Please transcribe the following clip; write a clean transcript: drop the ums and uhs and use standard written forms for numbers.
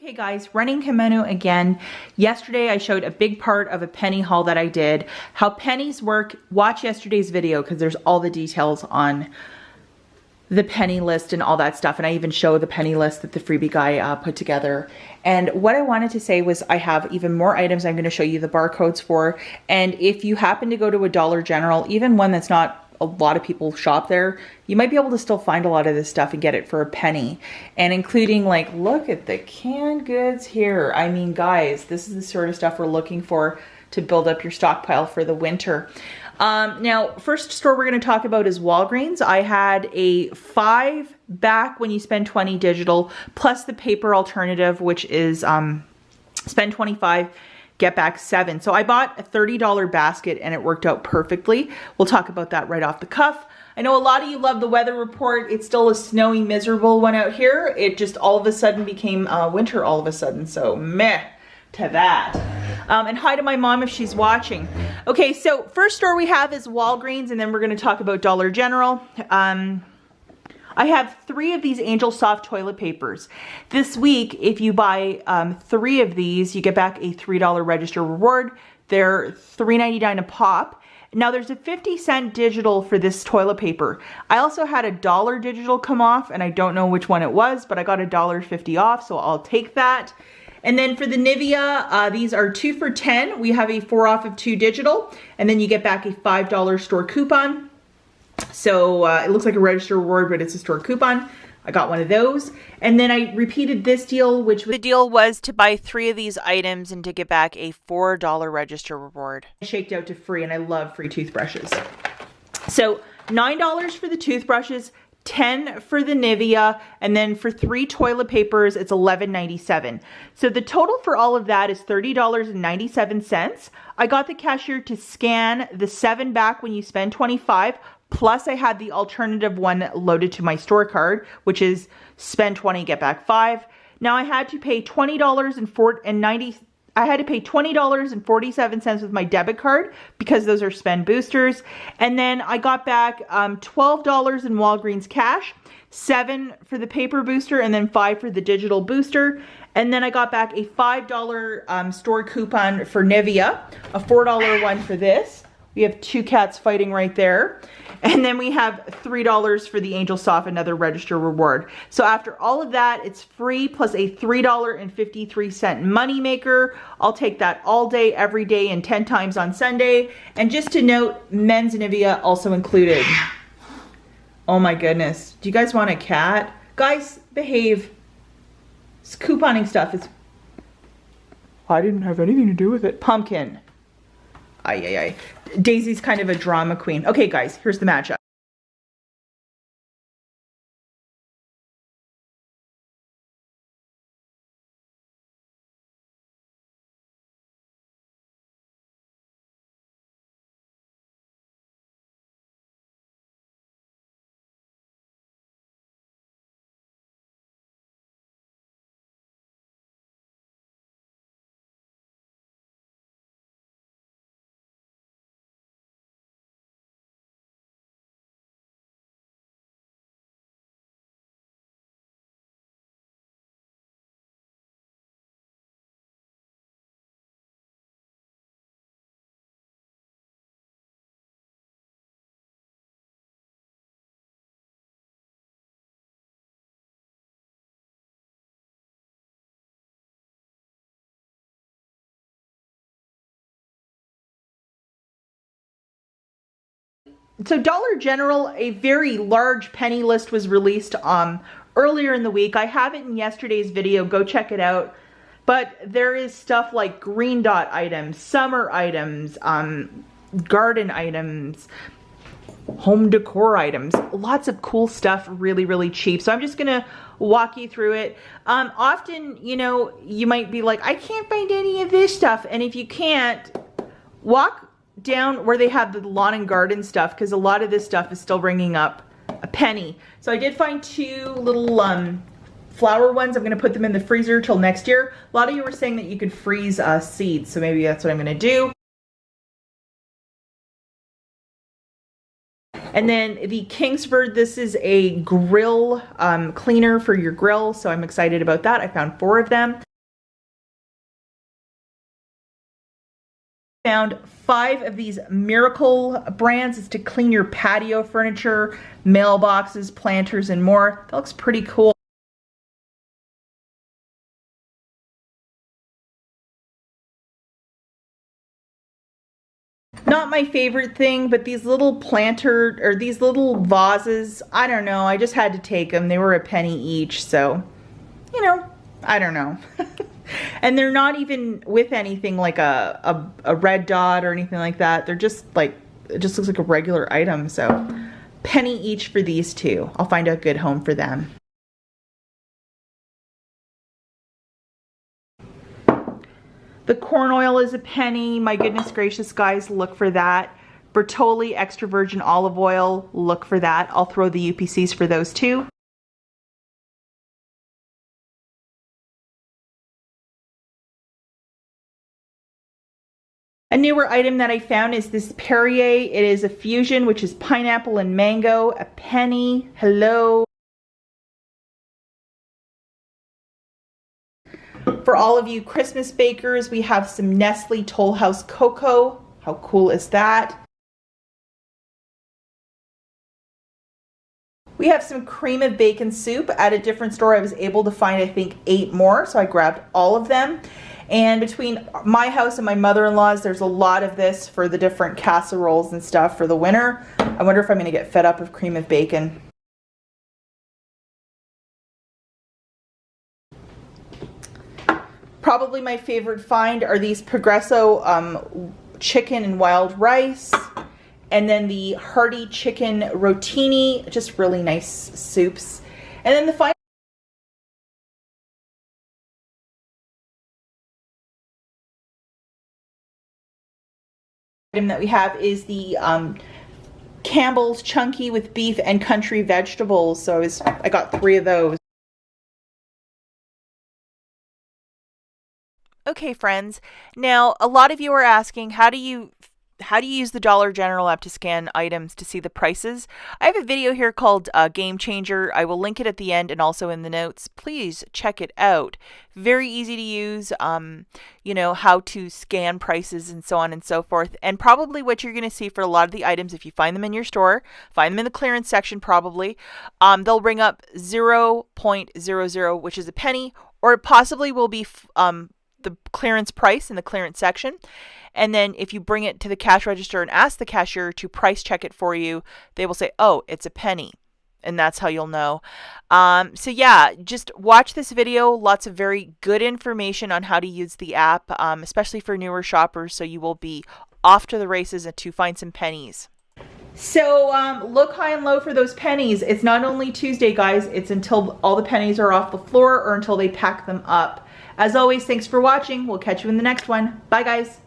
Okay guys, running kimono again. Yesterday I showed a big part of a penny haul that I did. How pennies work, watch yesterday's video because there's all the details on the penny list and all that stuff. And I even show the penny list that the freebie guy put together. And what I wanted to say was I have even more items I'm going to show you the barcodes for. And if you happen to go to a Dollar General, even one that's not a lot of people shop there, you might be able to still find a lot of this stuff and get it for a penny. And including, like, look at the canned goods here. I mean, guys, this is the sort of stuff we're looking for to build up your stockpile for the winter. Now, first store we're going to talk about is Walgreens. I had a 5 back when you spend 20 digital, plus the paper alternative, which is spend 25, get back 7. So I bought a $30 basket and it worked out perfectly. We'll talk about that right off the cuff. I know a lot of you love the weather report. It's still a snowy, miserable one out here. It just all of a sudden became winter all of a sudden. So meh to that. And hi to my mom if she's watching. Okay, so first store we have is Walgreens, and then we're going to talk about Dollar General. I have 3 of these Angel Soft toilet papers. This week, if you buy 3 of these, you get back a $3 register reward. They're $3.99 a pop. Now there's a 50-cent digital for this toilet paper. I also had a $1 digital come off, and I don't know which one it was, but I got a $1.50 off, so I'll take that. And then for the Nivea, these are 2 for $10. We have a 4 off of 2 digital, and then you get back a $5 store coupon. So it looks like a register reward, but it's a store coupon. I got one of those. And then I repeated this deal, which the deal was to buy 3 of these items and to get back a $4 register reward. I shaked out to free, and I love free toothbrushes. So $9 for the toothbrushes, 10 for the Nivea, and then for 3 toilet papers, it's $11.97. So the total for all of that is $30.97. I got the cashier to scan the 7 back when you spend 25, plus I had the alternative one loaded to my store card, which is spend 20, get back 5. Now I had to pay $20.47 with my debit card because those are spend boosters. And then I got back $12 in Walgreens cash, 7 for the paper booster, and then 5 for the digital booster. And then I got back a $5 store coupon for Nivea, a $4 one for this. We have 2 cats fighting right there. And then we have $3 for the Angel Soft, another register reward. So after all of that, it's free plus a $3.53 money maker. I'll take that all day, every day, and 10 times on Sunday. And just to note, men's Nivea also included. Oh my goodness. Do you guys want a cat? Guys, behave. It's couponing stuff. I didn't have anything to do with it. Pumpkin. Ay, ay, ay. Daisy's kind of a drama queen. Okay, guys, here's the matchup. So Dollar General, a very large penny list was released earlier in the week. I have it in yesterday's video. Go check it out. But there is stuff like green dot items, summer items, garden items, home decor items, lots of cool stuff, really, really cheap. So I'm just gonna walk you through it. Often, you know, you might be like, I can't find any of this stuff. And if you can't, walk down where they have the lawn and garden stuff, because a lot of this stuff is still ringing up a penny. So I did find 2 little flower ones. I'm going to put them in the freezer till next year. A lot of you were saying that you could freeze seeds, so maybe that's what I'm going to do. And then the Kingsford, this is a grill cleaner for your grill, so I'm excited about that. I found 4 of them. Found 5 of these Miracle brands. It's to clean your patio furniture, mailboxes, planters, and more. That looks pretty cool. Not my favorite thing, but these little planter, or these little vases, I don't know, I just had to take them. They were a penny each, so, you know, I don't know. And they're not even with anything like a red dot or anything like that. They're just like, it just looks like a regular item, so penny each for these 2. I'll find a good home for them. The corn oil is a penny. My goodness gracious, guys, look for that. Bertolli extra virgin olive oil, look for that. I'll throw the UPCs for those too. A newer item that I found is this Perrier. It is a fusion, which is pineapple and mango, a penny. Hello. For all of you Christmas bakers, we have some Nestle Toll House Cocoa. How cool is that? We have some cream of bacon soup. At a different store, I was able to find, I think, 8 more, so I grabbed all of them. And between my house and my mother-in-law's, there's a lot of this for the different casseroles and stuff for the winter. I wonder if I'm going to get fed up of cream of bacon. Probably my favorite find are these Progresso chicken and wild rice. And then the hearty chicken rotini, just really nice soups. And then the final item that we have is the Campbell's Chunky with beef and country vegetables. So I got 3 of those. Okay, friends. Now, a lot of you are asking, how do you use the Dollar General app to scan items to see the prices? I have a video here called Game Changer. I will link it at the end and also in the notes. Please check it out. Very easy to use, you know, how to scan prices and so on and so forth. And probably what you're going to see for a lot of the items, if you find them in your store, find them in the clearance section probably, they'll ring up 0.00, which is a penny, or it possibly will be the clearance price in the clearance section. And then if you bring it to the cash register and ask the cashier to price check it for you, they will say, oh, it's a penny. And that's how you'll know. So yeah, just watch this video. Lots of very good information on how to use the app, especially for newer shoppers. So you will be off to the races and to find some pennies. So look high and low for those pennies. It's not only Tuesday, guys. It's until all the pennies are off the floor or until they pack them up. As always, thanks for watching. We'll catch you in the next one. Bye, guys.